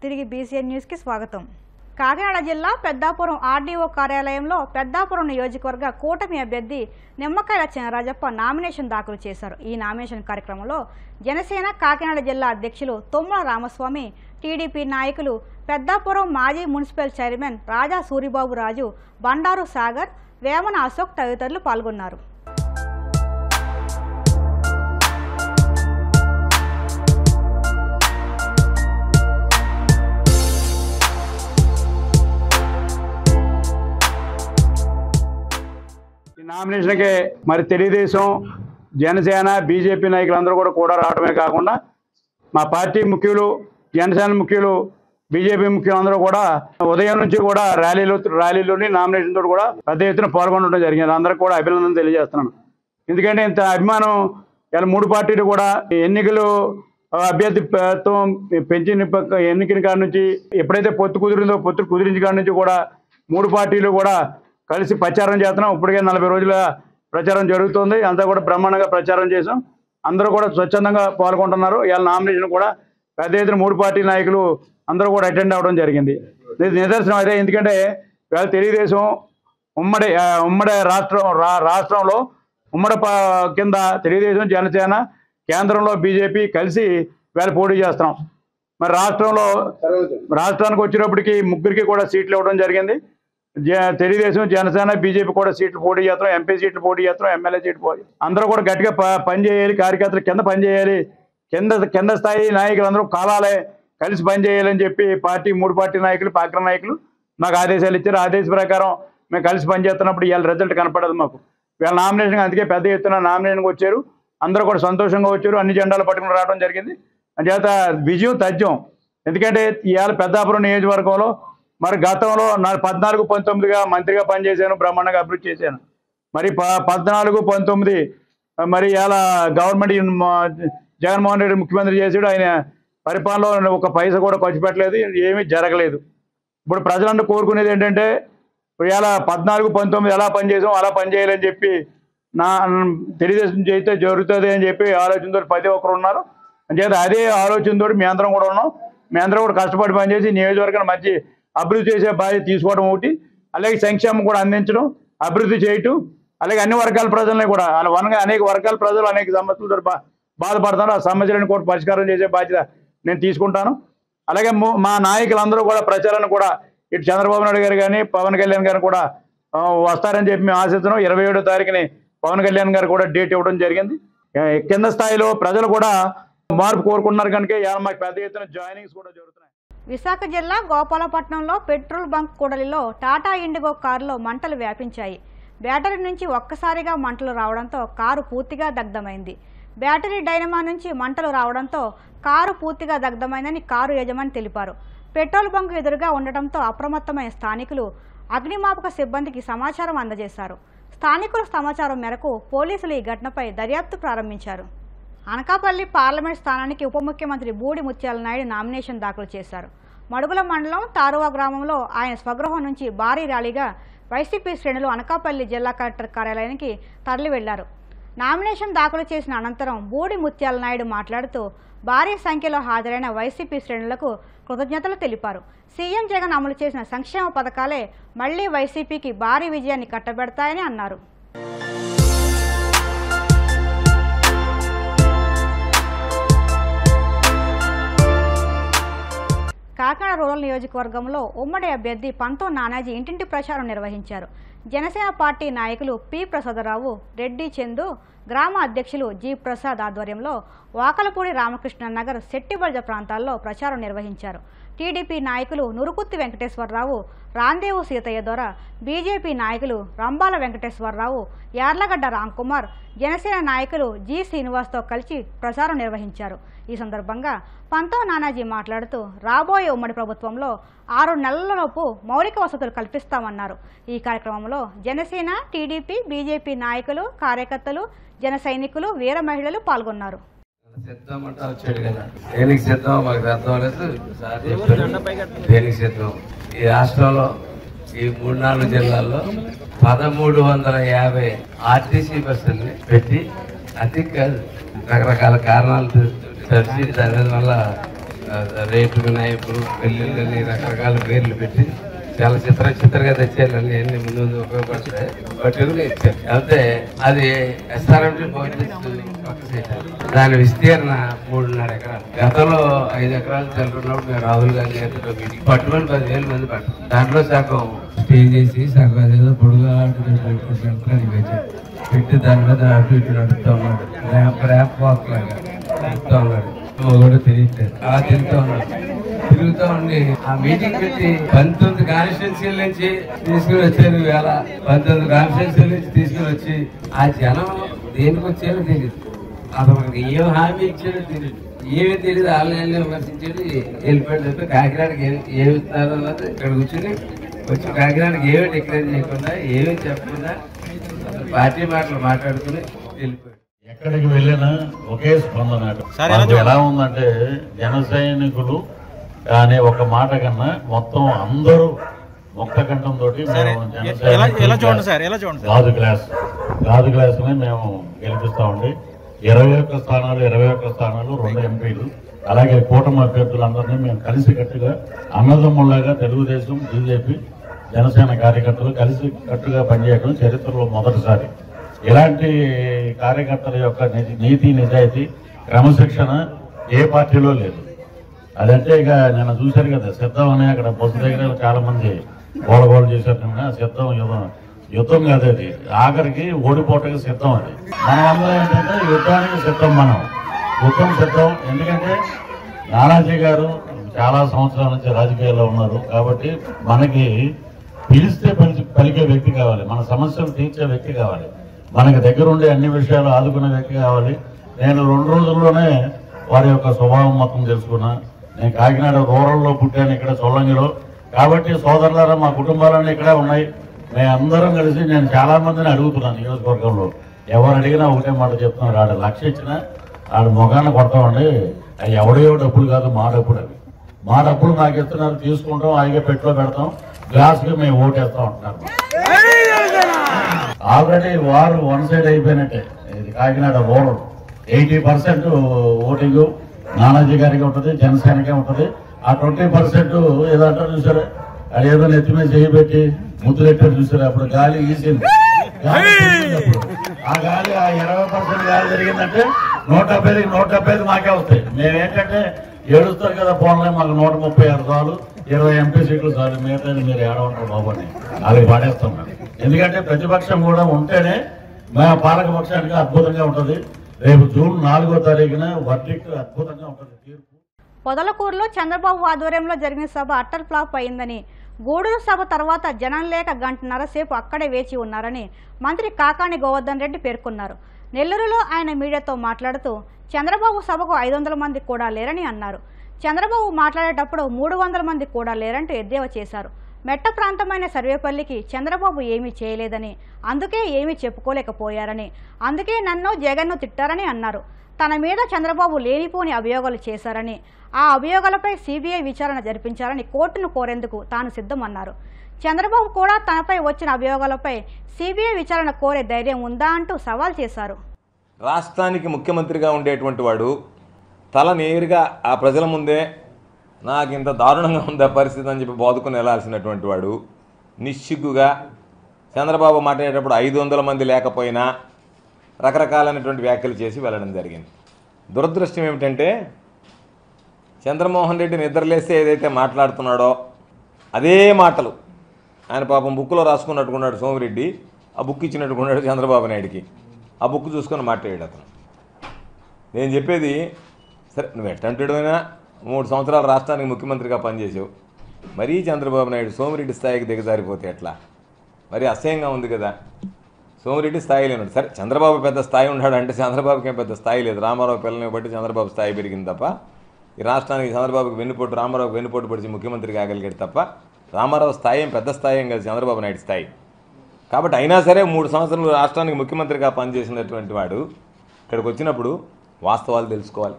తిరిగి బీసీఎన్ న్యూస్కి స్వాగతం. కాకినాడ జిల్లా పెద్దాపురం ఆర్డీఓ కార్యాలయంలో పెద్దాపురం నియోజకవర్గ కూటమి అభ్యర్థి నిమ్మకాయల చినరాజప్ప నామినేషన్ దాఖలు చేశారు. ఈ నామినేషన్ కార్యక్రమంలో జనసేన కాకినాడ జిల్లా అధ్యక్షులు తుమ్మల రామస్వామి, టీడీపీ నాయకులు పెద్దాపురం మాజీ మున్సిపల్ చైర్మన్ రాజా సూరిబాబు రాజు, బండారు సాగర్, వేమన అశోక్ తదితరులు పాల్గొన్నారు. నామినేషన్కి మరి తెలుగుదేశం, జనసేన, బీజేపీ నాయకులందరూ కూడా రావడమే కాకుండా మా పార్టీ ముఖ్యులు, జనసేన ముఖ్యులు, బీజేపీ ముఖ్యులు అందరూ కూడా ఉదయం నుంచి కూడా ర్యాలీలోని నామినేషన్ తోటి కూడా పెద్ద ఎత్తున పాల్గొనడం జరిగింది. అందరికీ కూడా అభినందనలు తెలియజేస్తున్నాను. ఎందుకంటే ఇంత అభిమానం ఇలా మూడు పార్టీలు కూడా ఎన్నికలు అభ్యర్థిత్వం పెంచిన ఎన్నికల కాడ నుంచి ఎప్పుడైతే పొత్తు కుదిరిందో పొత్తు కుదిరించిన కాడ నుంచి కూడా మూడు పార్టీలు కూడా కలిసి ప్రచారం చేస్తున్నాం. ఇప్పటికే 40 రోజుల ప్రచారం జరుగుతుంది. అంతా కూడా బ్రహ్మాండంగా ప్రచారం చేసాం. అందరూ కూడా స్వచ్ఛందంగా పాల్గొంటున్నారు. ఇవాళ నామినేషన్ కూడా పెద్ద ఎత్తున మూడు పార్టీ నాయకులు అందరూ కూడా అటెండ్ అవ్వడం జరిగింది. నిదర్శనం అదే. ఎందుకంటే ఇవాళ తెలుగుదేశం ఉమ్మడి రాష్ట్రంలో ఉమ్మడి కింద తెలుగుదేశం, జనసేన, కేంద్రంలో బీజేపీ కలిసి ఇవాళ పోటీ చేస్తున్నాం. మరి రాష్ట్రానికి వచ్చేటప్పటికి ముగ్గురికి కూడా సీట్లు ఇవ్వడం జరిగింది. తెలుగుదేశం, జనసేన, బీజేపీ కూడా సీట్లు పోటీ చేస్తున్నాం. ఎంపీ సీట్లు పోటీ చేస్తున్నాం. ఎమ్మెల్యే సీట్లు పోటీ. అందరూ కూడా గట్టిగా పనిచేయాలి. కార్యకర్తలు కింద పనిచేయాలి. కింద స్థాయి నాయకులందరూ కాలాలే కలిసి పనిచేయాలని చెప్పి మూడు పార్టీ నాయకులు, పార్టీ నాయకులు మాకు ఆదేశాలు ఇచ్చారు. ఆదేశ ప్రకారం మేము కలిసి పనిచేస్తున్నప్పుడు ఇవాళ రిజల్ట్ కనపడదు మాకు. ఇవాళ నామినేషన్ అందుకే పెద్ద ఎత్తున నామినేషన్కి వచ్చారు. అందరూ కూడా సంతోషంగా వచ్చారు. అన్ని జెండాలు పట్టుకుని రావడం జరిగింది. అంచేత విజయం తథ్యం. ఎందుకంటే ఇవాళ పెద్దాపురం నియోజకవర్గంలో మరి గతంలో 14-19గా మంత్రిగా పనిచేశాను. బ్రహ్మాండంగా అభివృద్ధి చేశాను. మరి 14-19 మరి ఇలా గవర్నమెంట్ జగన్మోహన్ రెడ్డి ముఖ్యమంత్రి చేసాడు. ఆయన పరిపాలనలో ఒక పైసా కూడా ఖర్చు పెట్టలేదు. ఏమీ జరగలేదు. ఇప్పుడు ప్రజలందరూ కోరుకునేది ఏంటంటే ఇలా 14-19 ఎలా పనిచేసాం అలా పనిచేయాలని చెప్పి తెలుగుదేశం చేస్తే జరుగుతుంది అని చెప్పి ఆలోచనతో ప్రతి ఒక్కరు ఉన్నారు. అంచేత అదే ఆలోచనతో మీ అందరం కూడా ఉన్నాం. మీ అందరం కూడా కష్టపడి పనిచేసి నియోజకవర్గాన్ని మంచి అభివృద్ధి చేసే బాధ్యత తీసుకోవడం ఒకటి, అలాగే సంక్షేమం కూడా అందించడం, అభివృద్ధి చేయటం, అలాగే అన్ని వర్గాల ప్రజలని కూడా అనేక వర్గాల ప్రజలు అనేక సమస్యలతో బాధపడతారు. ఆ సమస్యలను కూడా పరిష్కారం చేసే బాధ్యత నేను తీసుకుంటాను. అలాగే మా నాయకులందరూ కూడా ప్రచారాన్ని కూడా ఇటు చంద్రబాబు నాయుడు గారు కానీ, పవన్ కళ్యాణ్ గారు కూడా వస్తారని చెప్పి మేము ఆశిస్తున్నాం. 27వ తారీఖుని పవన్ కళ్యాణ్ గారు కూడా డేట్ ఇవ్వడం జరిగింది. కింద స్థాయిలో ప్రజలు కూడా మార్పు కోరుకుంటున్నారు కనుక మాకు పెద్ద ఎత్తున జాయినింగ్స్ కూడా జరుగుతున్నాయి. విశాఖ జిల్లా గోపాలపట్నంలో పెట్రోల్ బంక్ కూడలిలో టాటా ఇండిగో కారులో మంటలు వ్యాపించాయి. బ్యాటరీ నుంచి ఒక్కసారిగా మంటలు రావడంతో కారు పూర్తిగా దగ్ధమైంది. బ్యాటరీ డైనమా నుంచి మంటలు రావడంతో కారు పూర్తిగా దగ్ధమైందని కారు యజమాని తెలిపారు. పెట్రోల్ బంక్ ఎదురుగా ఉండటంతో అప్రమత్తమైన స్థానికులు అగ్నిమాపక సిబ్బందికి సమాచారం అందజేశారు. స్థానికుల సమాచారం మేరకు పోలీసులు ఈ ఘటనపై దర్యాప్తు ప్రారంభించారు. అనకాపల్లి పార్లమెంట్ స్థానానికి ఉప ముఖ్యమంత్రి బూడి ముత్యాల నాయుడు నామినేషన్ దాఖలు చేశారు. మడుగుల మండలం తారువా గ్రామంలో ఆయన స్వగృహం నుంచి భారీ ర్యాలీగా వైసీపీ శ్రేణులు అనకాపల్లి జిల్లా కలెక్టర్ కార్యాలయానికి తరలి వెళ్లారు. నామినేషన్ దాఖలు చేసిన అనంతరం బూడి ముత్యాల నాయుడు మాట్లాడుతూ భారీ సంఖ్యలో హాజరైన వైసీపీ శ్రేణులకు కృతజ్ఞతలు తెలిపారు. సీఎం జగన్ అమలు చేసిన సంక్షేమ పథకాలే మళ్లీ వైసీపీకి భారీ విజయాన్ని కట్టబెడతాయని అన్నారు. కాకినాడ రూరల్ నియోజకవర్గంలో ఉమ్మడి అభ్యర్థి పంతో నానాజీ ఇంటింటి ప్రచారం నిర్వహించారు. జనసేన పార్టీ నాయకులు పి ప్రసాదరావు, రెడ్డి చందు, గ్రామ అధ్యక్షులు జి ప్రసాద్ ఆధ్వర్యంలో వాకలపూడి రామకృష్ణ నగర్, శెట్టిబల్జ ప్రాంతాల్లో ప్రచారం నిర్వహించారు. టీడీపీ నాయకులు నురుకుత్తి వెంకటేశ్వరరావు, రాందేవు సీతయ్య ద్వారా, బీజేపీ నాయకులు రంబాల వెంకటేశ్వరరావు, యార్లగడ్డ రాంకుమార్, జనసేన నాయకులు జి శ్రీనివాస్తో కలిసి ప్రచారం నిర్వహించారు. ఈ సందర్భంగా పంతో నానాజీ మాట్లాడుతూ రాబోయే ఉమ్మడి ప్రభుత్వంలో 6 నెలలలోపు మౌలిక వసతులు కల్పిస్తామన్నారు. ఈ కార్యక్రమంలో జనసేన, టీడీపీ, బీజేపీ నాయకులు, కార్యకర్తలు, జన సైనికులు, వీర మహిళలు పాల్గొన్నారు. ఈ రాష్ట్రంలో ఈ 3-4 జిల్లాల్లో 1350 ఆర్టీసీ బస్సుల్ని పెట్టి రకరకాల కారణాలు తెలిసి దాని వల్ల రేటు నాయకులు పెళ్ళిళ్ళని రకరకాల పేర్లు పెట్టి చాలా చిత్రగా తెచ్చేయాలని అన్ని ముందు ముందు ఉపయోగపడతాయి పట్టుకుని ఇచ్చారు. అయితే అది ఎస్ఆర్ఎంటీ దాని విస్తీర్ణ 3.5 ఎకరాలు. గతంలో 5 ఎకరాలు చల్లుకున్నప్పుడు మేము రాహుల్ గాంధీ గారితో మీటింగ్ పట్టుకొని 10,000 మంది పట్టు దాంట్లో సగం స్టే చేసి సగం అదేదో పొడుగా పెట్టి దాని మీద అటు ఇటు నడుపుతా ఉన్నాడు. ర్యాంప్ వాక్ లాగా నడుపుతా ఉన్నాడు. కూడా తెలియట్లేదు అలా తిరుగుతూ ఉండి ఆ మీటింగ్ పెట్టి 19 కాన్స్టిట్యున్సీల నుంచి తీసుకుని వచ్చారు. వేళ 19 కాన్స్టిట్యున్సీల నుంచి తీసుకుని వచ్చి ఆ జనం దేనికి వచ్చారో తెలియదు, అసలు ఏం హామీ ఇచ్చాడో తెలియదు, ఏమీ తెలియదు. ఆన్లైన్లో విమర్శించాడు, వెళ్ళిపోయాడు. చెప్తే కాకినాడకి ఏమి ఇస్తున్నారు అన్నది ఇక్కడ కూర్చుని వచ్చి కాకినాడకి ఏమీ డిక్లేర్ చేయకుండా ఏమీ చెప్పకుండా అసలు పార్టీ మాటలు మాట్లాడుకుని వెళ్ళిపోయాడు. ఎక్కడికి వెళ్ళినా ఒకే స్పందన. ఎలా ఉందంటే జన సైనికులు అనే ఒక మాట కన్నా మొత్తం అందరూ ముక్త కంఠంతో గాజు గ్లాసుని మేము గెలిపిస్తామండి. 21 స్థానాలు 2 ఎంపీలు, అలాగే కూటమి అభ్యర్థులందరినీ మేము కలిసికట్టుగా అన్నదమ్ముళ్ళగా తెలుగుదేశం, బీజేపీ, జనసేన కార్యకర్తలు కలిసి కట్టుగా పనిచేయడం చరిత్రలో మొదటిసారి. ఇలాంటి కార్యకర్తల యొక్క నీతి నిజాయితీ క్రమశిక్షణ ఏ పార్టీలో లేదు. అదంటే ఇక నేను చూశారు కదా, సిద్ధం అని అక్కడ బస్సు దగ్గర చాలా మంది గోళగోళ చేశారు. సిద్ధం యుద్ధం కాదు, అది ఆఖరికి ఓడిపోవటానికి సిద్ధం. అది మనం అందరం ఏంటంటే యుద్ధానికి సిద్ధం, మనం యుద్ధం సిద్ధం. ఎందుకంటే నానాజీ గారు చాలా సంవత్సరాల నుంచి రాజకీయాల్లో ఉన్నారు కాబట్టి మనకి పిలిస్తే పలికే వ్యక్తి కావాలి, మన సమస్యలు తీర్చే వ్యక్తి కావాలి, మనకి దగ్గరుండి అన్ని విషయాలు ఆదుకునే వ్యక్తి కావాలి. నేను 2 రోజుల్లోనే వారి యొక్క స్వభావం మొత్తం తెలుసుకున్నా. నేను కాకినాడ రూరల్లో పుట్టాను, ఇక్కడ సొల్లంగిలో. కాబట్టి సోదరులారా, మా కుటుంబాలన్నీ ఇక్కడే ఉన్నాయి. మేమందరం కలిసి నేను చాలా మందిని అడుగుతున్నాను నియోజకవర్గంలో. ఎవరు అడిగినా ఒకటే మాట చెప్తున్నారు, ఆడ 1,00,000 ఇచ్చినా ఆడ మొగాన్ని కొడతామండి, అవి ఎవడో డబ్బులు కాదు, మా డబ్బులు అవి. మా డబ్బులు మాకు ఇస్తున్నారు, తీసుకుంటాం, హాయిగా పెట్టులో పెడతాం, గ్లాసుగా మేము ఓటేస్తాం అంటున్నారు. ఆల్రెడీ వారు 1 సైడ్ అయిపోయినట్టే. ఇది కాకినాడ రూరల్ 80% ఓటింగ్ నానాజీ గారికి ఉంటుంది, జనసేనకే ఉంటుంది. ఆ 20% ఏదో అంటారు చూసారా, అది ఏదో నెత్తి మీద చేయబెట్టి ముద్దులెట్టారు చూసారు, అప్పుడు గాలి ఈసింది. ఆ గాలి ఆ 20% గాలి జరిగిందంటే 175 మాకే వస్తాయి. మేమేంటంటే ఏడుస్తారు కదా, పోన్లే మాకు 136 చాలు, 20 ఎంపీ సీట్లు చాలు, మిగతా మీరు ఏడవంటారు బాబుని అలాగే పాడేస్తాం. ఎందుకంటే ప్రతిపక్షం కూడా ఉంటేనే మా పాలక పక్షానికి అద్భుతంగా ఉంటుంది. రేపు జూన్ 4వ తారీఖున వర్డిక్ట్ అద్భుతంగా ఉంటుంది. తీర్పు పొదలకూరులో చంద్రబాబు ఆధ్వర్యంలో జరిగిన సభ అట్టర్ ఫ్లాప్ అయిందని, గూడూరు సభ తర్వాత జనం లేక గంటన్నర సేపు అక్కడే వేచి ఉన్నారని మంత్రి కాకాని గోవర్ధన్ రెడ్డి పేర్కొన్నారు. నెల్లూరులో ఆయన మీడియాతో మాట్లాడుతూ చంద్రబాబు సభకు 500 మంది కూడా లేరని అన్నారు. చంద్రబాబు మాట్లాడేటప్పుడు 300 మంది కూడా లేరంటూ ఎద్దేవా చేశారు. మెట్ట ప్రాంతమైన సర్వేపల్లికి చంద్రబాబు ఏమీ చేయలేదని, అందుకే ఏమీ చెప్పుకోలేకపోయారని, అందుకే నన్ను జగన్ను తిట్టారని అన్నారు. తన మీద చంద్రబాబు లేనిపోని అభియోగాలు చేశారని, ఆ అభియోగాలపై సిబిఐ విచారణ జరిపించాలని కోర్టును కోరేందుకు తాను సిద్ధమన్నారు. చంద్రబాబు కూడా తనపై వచ్చిన అభియోగాలపై సిబిఐ విచారణ కోరే ధైర్యం ఉందా అంటూ సవాల్ చేశారు. రాష్ట్రానికి ముఖ్యమంత్రిగా ఉండేటువంటి వాడు తల నేరుగా ఆ ప్రజల ముందే నాకు ఇంత దారుణంగా ఉందా పరిస్థితి అని చెప్పి బాదుకుని వెళ్ళాల్సినటువంటి వాడు నిస్సిగ్గుగా చంద్రబాబు మాట్లాడేటప్పుడు 500 మంది లేకపోయినా రకరకాలైనటువంటి వ్యాఖ్యలు చేసి వెళ్ళడం జరిగింది. దురదృష్టం ఏమిటంటే చంద్రమోహన్ రెడ్డి నిద్రలేస్తే ఏదైతే మాట్లాడుతున్నాడో అదే మాటలు ఆయన పాపం బుక్లో రాసుకున్నట్టుకున్నాడు సోమిరెడ్డి, ఆ బుక్ ఇచ్చినట్టుకున్నాడు చంద్రబాబు నాయుడికి. ఆ బుక్ చూసుకొని మాట్లాడాడు అతను. నేను చెప్పేది సరే, నువ్వు ఎట్టంటైనా 3 సంవత్సరాలు రాష్ట్రానికి ముఖ్యమంత్రిగా పనిచేసావు, మరీ చంద్రబాబు నాయుడు సోమిరెడ్డి స్థాయికి దిగజారిపోతే ఎట్లా? మరి అసహ్యంగా ఉంది కదా. సోమిరెడ్డి స్థాయి లేనాడు. సరే, చంద్రబాబు పెద్ద స్థాయి ఉన్నాడు అంటే చంద్రబాబుకి ఏం పెద్ద స్థాయి లేదు. రామారావు పిల్లని బట్టి చంద్రబాబు స్థాయి పెరిగింది తప్ప, ఈ రాష్ట్రానికి చంద్రబాబుకి వెన్నుపోటు, రామారావుకి వెన్నుపోటు పడిచి ముఖ్యమంత్రి కాగలిగాడు తప్ప, రామారావు స్థాయి ఏం పెద్ద స్థాయి ఏం కాదు, చంద్రబాబు నాయుడు స్థాయి. కాబట్టి అయినా సరే 3 సంవత్సరాలు రాష్ట్రానికి ముఖ్యమంత్రిగా పనిచేసినటువంటి వాడు ఇక్కడికి వచ్చినప్పుడు వాస్తవాలు తెలుసుకోవాలి,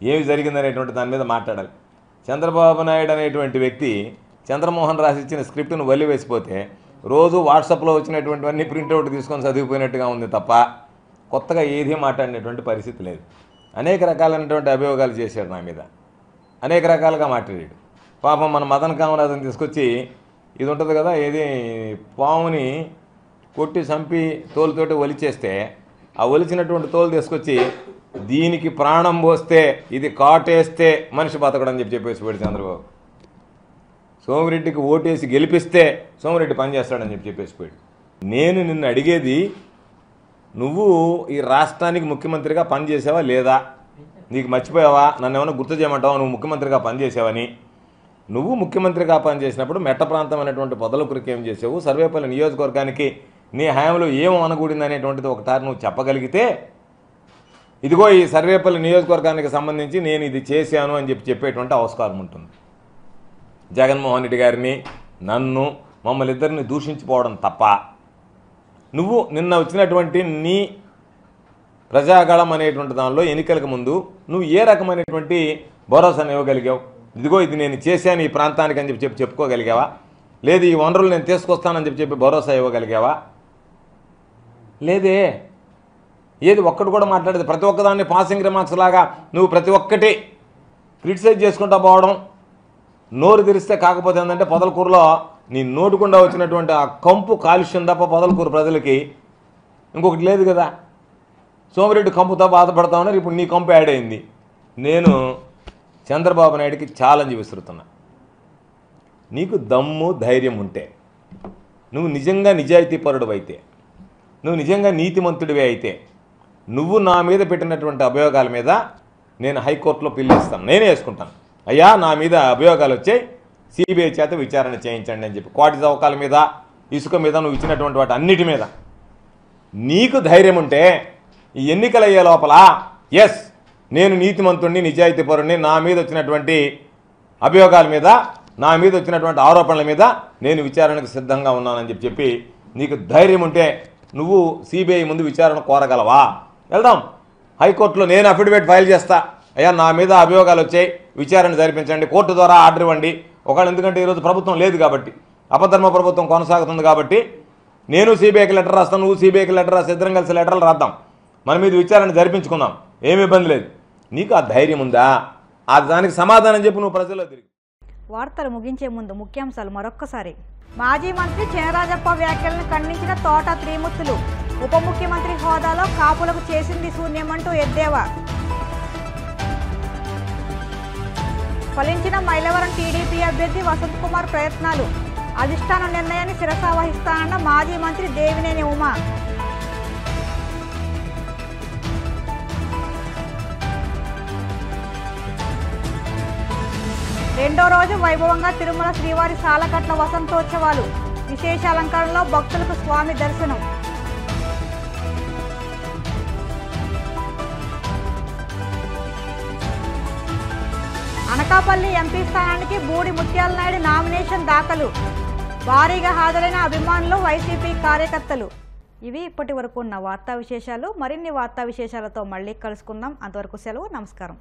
ఏమి జరిగిందనేటువంటి దాని మీద మాట్లాడాలి. చంద్రబాబు నాయుడు అనేటువంటి వ్యక్తి చంద్రమోహన్ రాసి ఇచ్చిన స్క్రిప్ట్ను వల్లివేసిపోతే రోజు వాట్సాప్లో వచ్చినటువంటివన్నీ ప్రింట్అవుట్ తీసుకొని చదివిపోయినట్టుగా ఉంది తప్ప కొత్తగా ఏదీ మాట్లాడినటువంటి పరిస్థితి లేదు. అనేక రకాలైనటువంటి అభియోగాలు చేశాడు నా మీద. అనేక రకాలుగా మాట్లాడాడు. పాపం మన మదన్ కామరాజుని తీసుకొచ్చి ఇది ఉంటుంది కదా, ఏది పాముని కొట్టి చంపి తోలుతోటి ఒలిచేస్తే ఆ ఒలిచినటువంటి తోలు తీసుకొచ్చి దీనికి ప్రాణం పోస్తే ఇది కాటేస్తే మనిషి బతకడని చెప్పేసి పోయాడు చంద్రబాబు. సోమిరెడ్డికి ఓటేసి గెలిపిస్తే సోమిరెడ్డి పనిచేస్తాడని చెప్పేసి పోయాడు. నేను నిన్ను అడిగేది, నువ్వు ఈ రాష్ట్రానికి ముఖ్యమంత్రిగా పనిచేసావా లేదా? నీకు మర్చిపోయావా? నన్ను ఏమైనా గుర్తు చేయమంటావా నువ్వు ముఖ్యమంత్రిగా పనిచేసావని? నువ్వు ముఖ్యమంత్రిగా పనిచేసినప్పుడు మెట్ట ప్రాంతం అనేటువంటి పొదలకురికి ఏం చేసావు, సర్వేపల్లి నియోజకవర్గానికి నీ హయాంలో ఏం అనకూడింది అనేటువంటిది ఒకసారి నువ్వు చెప్పగలిగితే, ఇదిగో ఈ సర్వేపల్లి నియోజకవర్గానికి సంబంధించి నేను ఇది చేశాను అని చెప్పేటువంటి ఆస్కారం ఉంటుంది. జగన్మోహన్ రెడ్డి గారిని, నన్ను, మమ్మల్ని ఇద్దరిని దూషించిపోవడం తప్ప నువ్వు నిన్న వచ్చినటువంటి నీ ప్రజాగళం అనేటువంటి దానిలో ఎన్నికలకు ముందు నువ్వు ఏ రకమైనటువంటి భరోసాను ఇవ్వగలిగావు? ఇదిగో ఇది నేను చేశాను ఈ ప్రాంతానికి అని చెప్పుకోగలిగావా? లేదు ఈ వనరులు నేను తీసుకొస్తానని చెప్పి భరోసా ఇవ్వగలిగావా? లేదే. ఏది ఒక్కటి కూడా మాట్లాడేది, ప్రతి ఒక్కదాన్ని పాసింగ్ రిమార్క్స్ లాగా నువ్వు ప్రతి ఒక్కటి క్రిటిసైజ్ చేసుకుంటూ పోవడం. నోరు తెరిస్తే కాకపోతే ఏంటంటే పొదలకూరులో నీ నోటుకుండా వచ్చినటువంటి ఆ కంపు కాలుష్యం తప్ప పొదలకూరు ప్రజలకి ఇంకొకటి లేదు కదా. సోమిరెడ్డి కంపుతో బాధపడతా ఉన్నారు, ఇప్పుడు నీ కంపు యాడ్ అయింది. నేను చంద్రబాబు నాయుడికి ఛాలెంజ్ విసురుతున్నా. నీకు దమ్ము ధైర్యం ఉంటే, నువ్వు నిజంగా నిజాయితీపరుడు అయితే, నువ్వు నిజంగా నీతిమంతుడివే అయితే, నువ్వు నా మీద పెట్టినటువంటి అభియోగాల మీద నేను హైకోర్టులో పిల్లిస్తాను, నేనే వేసుకుంటాను. అయ్యా నా మీద అభియోగాలు వచ్చాయి, సిబిఐ చేత విచారణ చేయించండి అని చెప్పి, కోటి తవ్వకాల మీద, ఇసుక మీద, నువ్వు ఇచ్చినటువంటి వాటి అన్నిటి మీద నీకు ధైర్యం ఉంటే ఈ ఎన్నికలు అయ్యే లోపల ఎస్ నేను నీతిమంతుడిని, నిజాయితీపరుడిని, నా మీద వచ్చినటువంటి అభియోగాల మీద, నా మీద వచ్చినటువంటి ఆరోపణల మీద నేను విచారణకు సిద్ధంగా ఉన్నానని చెప్పి నీకు ధైర్యం ఉంటే నువ్వు సిబిఐ ముందు విచారణ కోరగలవా? వెళ్దాం, హైకోర్టులో నేను అఫిడవిట్ ఫైల్ చేస్తా. అయ్యా నా మీద అభియోగాలు వచ్చాయి, విచారణ జరిపించండి, కోర్టు ద్వారా ఆర్డర్ ఇవ్వండి. ఒకవేళ ఎందుకంటే ఈరోజు ప్రభుత్వం లేదు కాబట్టి, అపధర్మ ప్రభుత్వం కొనసాగుతుంది కాబట్టి నేను సిబిఐకి లెటర్ రాస్తాను, నువ్వు సిబిఐకి లెటర్ రాసి ఇద్దరం కలిసి లెటర్లు రాద్దాం, మన మీద విచారణ జరిపించుకుందాం, ఏమి ఇబ్బంది లేదు. నీకు ఆ ధైర్యం ఉందా? ఆ దానికి సమాధానం చెప్పి నువ్వు ప్రజల్లో తిరిగి. వార్తలు ముగించే ముందు ముఖ్యాంశాలు మరొక్కసారి. మాజీ మంత్రి చినరాజప్ప వ్యాఖ్యలను ఖండించిన తోట త్రిమూర్తులు. ఉప ముఖ్యమంత్రి హోదాలో కాపులకు చేసింది శూన్యమంటూ ఎద్దేవా. ఫలించిన మైలవరం టీడీపీ అభ్యర్థి వసంత్ కుమార్ ప్రయత్నాలు. అధిష్టాన నిర్ణయాన్ని శిరసా వహిస్తానన్న మాజీ మంత్రి దేవినేని ఉమా. రెండో రోజు వైభవంగా తిరుమల శ్రీవారి సాలకట్ల వసంతోత్సవాలు. విశేష అలంకరణలో భక్తులకు స్వామి దర్శనం. అనకాపల్లి ఎంపీ స్థానానికి బూడి ముత్యాల నాయుడు నామినేషన్ దాఖలు. భారీగా హాజరైన అభిమానులు, వైసీపీ కార్యకర్తలు. ఇవి ఇప్పటి వరకు ఉన్న వార్తా విశేషాలు. మరిన్ని వార్తా విశేషాలతో మళ్ళీ కలుసుకుందాం. అంతవరకు సెలవు. నమస్కారం.